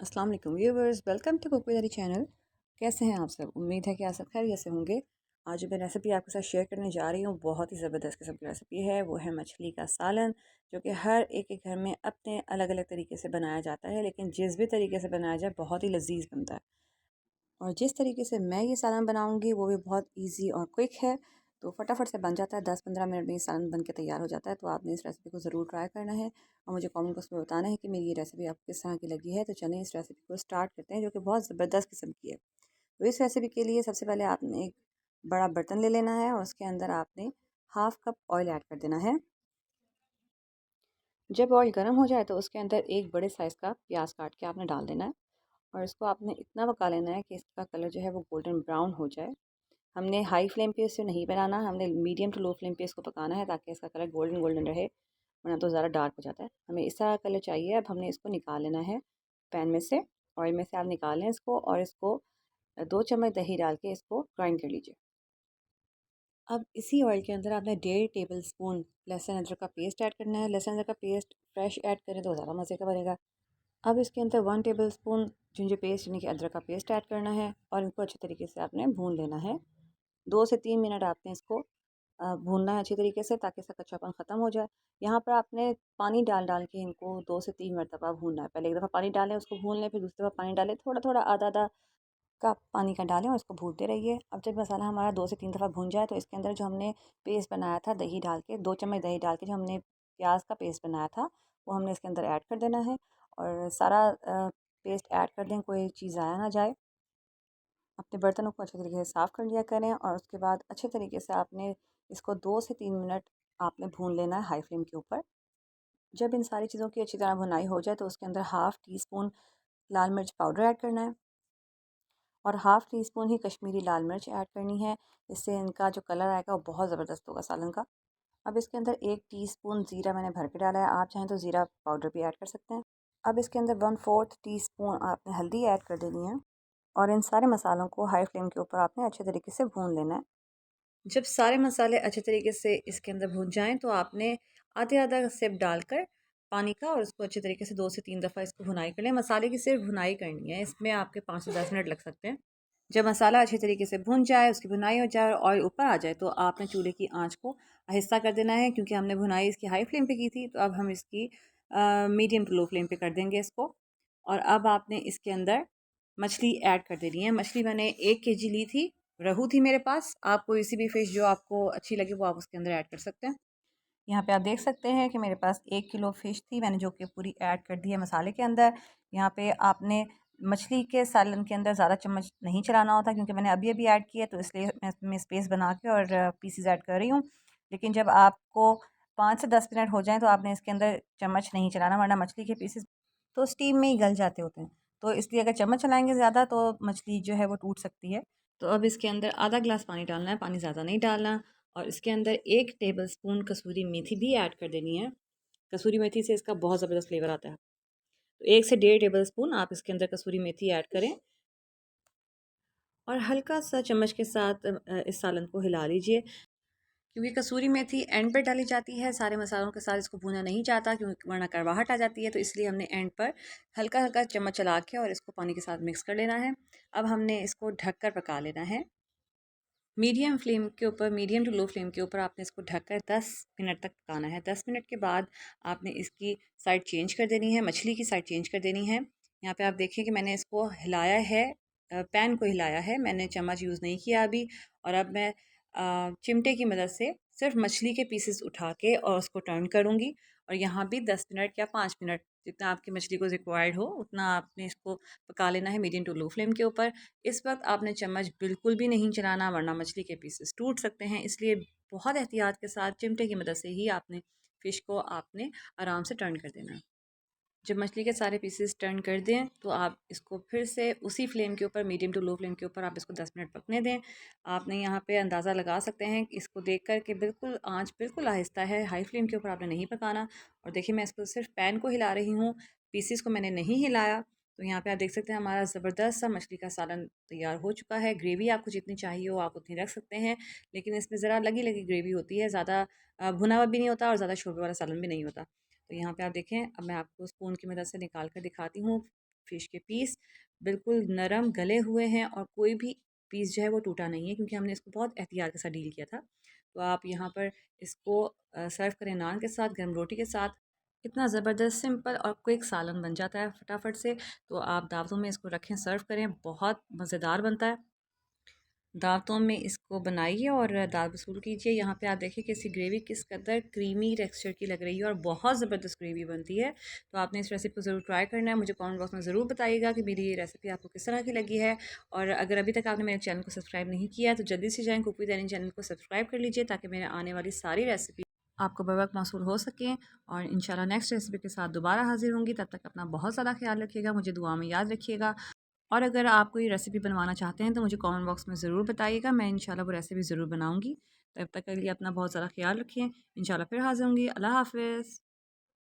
अस्सलाम वालेकुम viewers, welcome to cook with Hari channel. कैसे हैं आप सब? उम्मीद है कि आप सब खैरियत से होंगे। आज जो मैं रेसिपी आपके साथ शेयर करने जा रही हूँ बहुत ही ज़बरदस्त किस्म की रेसिपी है। वो है मछली का सालन, जो कि हर एक के घर में अपने अलग अलग तरीके से बनाया जाता है, लेकिन जिस भी तरीके से बनाया जाए बहुत ही लजीज बनता है। और जिस तरीके से मैं ये सालन बनाऊँगी वो भी बहुत ईजी और क्विक है, तो फटाफट से बन जाता है। 10-15 मिनट में ये सालन बन के तैयार हो जाता है। तो आपने इस रेसिपी को ज़रूर ट्राई करना है और मुझे कमेंट बॉक्स में बताना है कि मेरी ये रेसिपी आपको किस तरह की लगी है। तो चलें इस रेसिपी को स्टार्ट करते हैं, जो कि बहुत ज़बरदस्त किस्म की है। तो इस रेसिपी के लिए सबसे पहले आपने एक बड़ा बर्तन ले लेना है और उसके अंदर आपने हाफ़ कप ऑयल ऐड कर देना है। जब ऑयल गर्म हो जाए तो उसके अंदर एक बड़े साइज़ का प्याज काट के आपने डाल देना है और इसको आपने इतना पका लेना है कि इसका कलर जो है वो गोल्डन ब्राउन हो जाए। हमने हाई फ्लेम पे इसे नहीं बनाना, हमने मीडियम टू लो फ्लेम पे इसको पकाना है, ताकि इसका कलर गोल्डन गोल्डन रहे, वरना तो ज़्यादा डार्क हो जाता है। हमें इस तरह कलर चाहिए। अब हमने इसको निकाल लेना है पैन में से, ऑयल में से आप निकाल लें इसको और इसको 2 चम्मच दही डाल के इसको ग्राइंड कर लीजिए। अब इसी ऑयल के अंदर आपने 1.5 टेबल स्पून लहसुन अदरक का पेस्ट ऐड करना है। लहसुन अदरक का पेस्ट फ्रेश ऐड करें तो ज़्यादा मज़े का बनेगा। अब इसके अंदर 1 टेबल स्पून जिंजर पेस्ट यानी कि अदरक का पेस्ट ऐड करना है और इनको अच्छे तरीके से आपने भून लेना है। 2 से 3 मिनट आपने इसको भूनना है अच्छी तरीके से, ताकि इसका कच्चापन ख़त्म हो जाए। यहाँ पर आपने पानी डाल डाल के इनको 2 से 3 मरतबा भूनना है। पहले एक दफ़ा पानी डालें, उसको भून लें, फिर दूसरी दफ़ा पानी डालें, थोड़ा थोड़ा आधा आधा कप पानी का डालें और इसको भूनते रहिए। अब जब मसाला हमारा 2 से 3 दफ़ा भून जाए तो इसके अंदर जो हमने पेस्ट बनाया था दही डाल के, 2 चम्मच दही डाल के जो हमने प्याज का पेस्ट बनाया था वो हमने इसके अंदर ऐड कर देना है और सारा पेस्ट ऐड कर दें, कोई चीज़ ज़ाया ना जाए। अपने बर्तनों को अच्छे तरीके से साफ़ कर लिया करें और उसके बाद अच्छे तरीके से आपने इसको 2 से 3 मिनट आपने भून लेना है हाई फ्लेम के ऊपर। जब इन सारी चीज़ों की अच्छी तरह भुनाई हो जाए तो उसके अंदर हाफ़ टी स्पून लाल मिर्च पाउडर ऐड करना है और हाफ़ टी स्पून ही कश्मीरी लाल मिर्च ऐड करनी है। इससे इनका जो कलर आएगा वो बहुत ज़बरदस्त होगा सालन का। अब इसके अंदर 1 टीस्पून ज़ीरा मैंने भर के डाला है, आप चाहें तो ज़ीरा पाउडर भी ऐड कर सकते हैं। अब इसके अंदर 1/4 टीस्पून आपने हल्दी ऐड कर देनी है और इन सारे मसालों को हाई फ्लेम के ऊपर आपने अच्छे तरीके से भून लेना है। जब सारे मसाले अच्छे तरीके से इसके अंदर भून जाएं तो आपने आधे आधा सिप डालकर पानी का और उसको अच्छे तरीके से 2 से 3 दफ़ा इसको भुनाई कर लें। मसाले की सिर्फ भुनाई करनी है, इसमें आपके 5 से 10 मिनट लग सकते हैं। जब मसाला अच्छे तरीके से भुन जाए, उसकी भुनाई हो जाए और ऑयल ऊपर आ जाए तो आपने चूल्हे की आंच को आहिस्ता कर देना है, क्योंकि हमने भुनाई इसकी हाई फ्लेम पे की थी। तो अब हम इसकी मीडियम टू लो फ्लेम पे कर देंगे इसको। और अब आपने इसके अंदर मछली ऐड कर देनी है। मछली मैंने 1 केजी ली थी, रहू थी मेरे पास। आप कोई सी भी फ़िश जो आपको अच्छी लगे वो आप उसके अंदर ऐड कर सकते हैं। यहाँ पे आप देख सकते हैं कि मेरे पास 1 किलो फ़िश थी, मैंने जो कि पूरी ऐड कर दी है मसाले के अंदर। यहाँ पे आपने मछली के सालन के अंदर ज़्यादा चम्मच नहीं चलाना होता, क्योंकि मैंने अभी-अभी ऐड किया है, तो इसलिए मैं इसमें स्पेस बना के और पीसेस ऐड कर रही हूँ। लेकिन जब आपको 5 से 10 मिनट हो जाएँ तो आपने इसके अंदर चम्मच नहीं चलाना, वरना मछली के पीसेस तो स्टीम में ही गल जाते होते हैं। तो इसलिए अगर चम्मच चलाएँगे ज़्यादा तो मछली जो है वो टूट सकती है। तो अब इसके अंदर आधा ग्लास पानी डालना है, पानी ज़्यादा नहीं डालना। और इसके अंदर 1 टेबलस्पून कसूरी मेथी भी ऐड कर देनी है। कसूरी मेथी से इसका बहुत ज़बरदस्त फ्लेवर आता है। तो 1 से 1.5 टेबलस्पून आप इसके अंदर कसूरी मेथी ऐड करें और हल्का-सा चम्मच के साथ इस सालन को हिला लीजिए। क्योंकि कसूरी मेथी एंड पर डाली जाती है, सारे मसालों के साथ इसको भूना नहीं चाहता, क्योंकि वरना कड़वाहट आ जाती है। तो इसलिए हमने एंड पर हल्का-हल्का चम्मच चला के और इसको पानी के साथ मिक्स कर लेना है। अब हमने इसको ढक कर पका लेना है। मीडियम फ्लेम के ऊपर, मीडियम टू लो फ्लेम के ऊपर आपने इसको ढककर 10 मिनट तक पकाना है। 10 मिनट के बाद आपने इसकी साइड चेंज कर देनी है, मछली की साइड चेंज कर देनी है। यहाँ पे आप देखिए कि मैंने इसको हिलाया है, पैन को हिलाया है, मैंने चम्मच यूज़ नहीं किया अभी। और अब मैं चिमटे की मदद से सिर्फ मछली के पीसेस उठा के और उसको टर्न करूँगी। और यहाँ भी 10 मिनट या 5 मिनट, जितना आपकी मछली को रिक्वायर्ड हो उतना आपने इसको पका लेना है मीडियम टू लो फ्लेम के ऊपर। इस वक्त आपने चम्मच बिल्कुल भी नहीं चलाना, वरना मछली के पीसेस टूट सकते हैं। इसलिए बहुत एहतियात के साथ चिमटे की मदद से ही आपने फ़िश को आपने आराम से टर्न कर देना है। जब मछली के सारे पीसेस टर्न कर दें तो आप इसको फिर से उसी फ्लेम के ऊपर, मीडियम टू लो फ्लेम के ऊपर आप इसको 10 मिनट पकने दें। आपने यहाँ पे अंदाज़ा लगा सकते हैं इसको देख कर कि बिल्कुल आंच बिल्कुल आहिस्ता है, हाई फ्लेम के ऊपर आपने नहीं पकाना। और देखिए मैं इसको सिर्फ पैन को हिला रही हूँ, पीसेस को मैंने नहीं हिलाया। तो यहाँ पे आप देख सकते हैं हमारा ज़बरदस्त सा मछली का सालन तैयार हो चुका है। ग्रेवी आपको जितनी चाहिए हो आप उतनी रख सकते हैं, लेकिन इसमें ज़रा लगी लगी ग्रेवी होती है, ज़्यादा भुना हुआ भी नहीं होता और ज़्यादा शोरबे वाला सालन भी नहीं होता। तो यहाँ पे आप देखें, अब मैं आपको स्पून की मदद से निकाल कर दिखाती हूँ। फ़िश के पीस बिल्कुल नरम गले हुए हैं और कोई भी पीस जो है वो टूटा नहीं है, क्योंकि हमने इसको बहुत एहतियात के साथ डील किया था। तो आप यहाँ पर इसको सर्व करें नान के साथ, गर्म रोटी के साथ। इतना ज़बरदस्त सिंपल और क्विक सालन बन जाता है फटाफट से। तो आप दावतों में इसको रखें, सर्व करें, बहुत मज़ेदार बनता है। दावतों में इसको बनाइए और दावत वसूल कीजिए। यहाँ पे आप देखिए कि इसकी ग्रेवी किस कदर क्रीमी टेक्सचर की लग रही है और बहुत ज़बरदस्त ग्रेवी बनती है। तो आपने इस रेसिपी को ज़रूर ट्राई करना है। मुझे कमेंट बॉक्स में ज़रूर बताइएगा कि मेरी ये रेसिपी आपको किस तरह की लगी है। और अगर अभी तक आपने मेरे चैनल को सब्सक्राइब नहीं किया है तो जल्दी से जाएँ कुक विद एनी चैनल को सब्सक्राइब कर लीजिए, ताकि मेरे आने वाली सारी रेसिपी आपको बर वक्त मौसूल हो सकें। और इंशाल्लाह नेक्स्ट रेसिपी के साथ दोबारा हाजिर होंगी। तब तक अपना बहुत ज़्यादा ख्याल रखिएगा, मुझे दुआ में याद रखिएगा। और अगर आप कोई रेसिपी बनवाना चाहते हैं तो मुझे कमेंट बॉक्स में ज़रूर बताइएगा, मैं इंशाल्लाह वो रेसिपी ज़रूर बनाऊँगी। तब तक के लिए अपना बहुत ज़्यादा ख्याल रखें। इंशाल्लाह फिर हाज़िर होंगी। अल्लाह हाफ़िज़।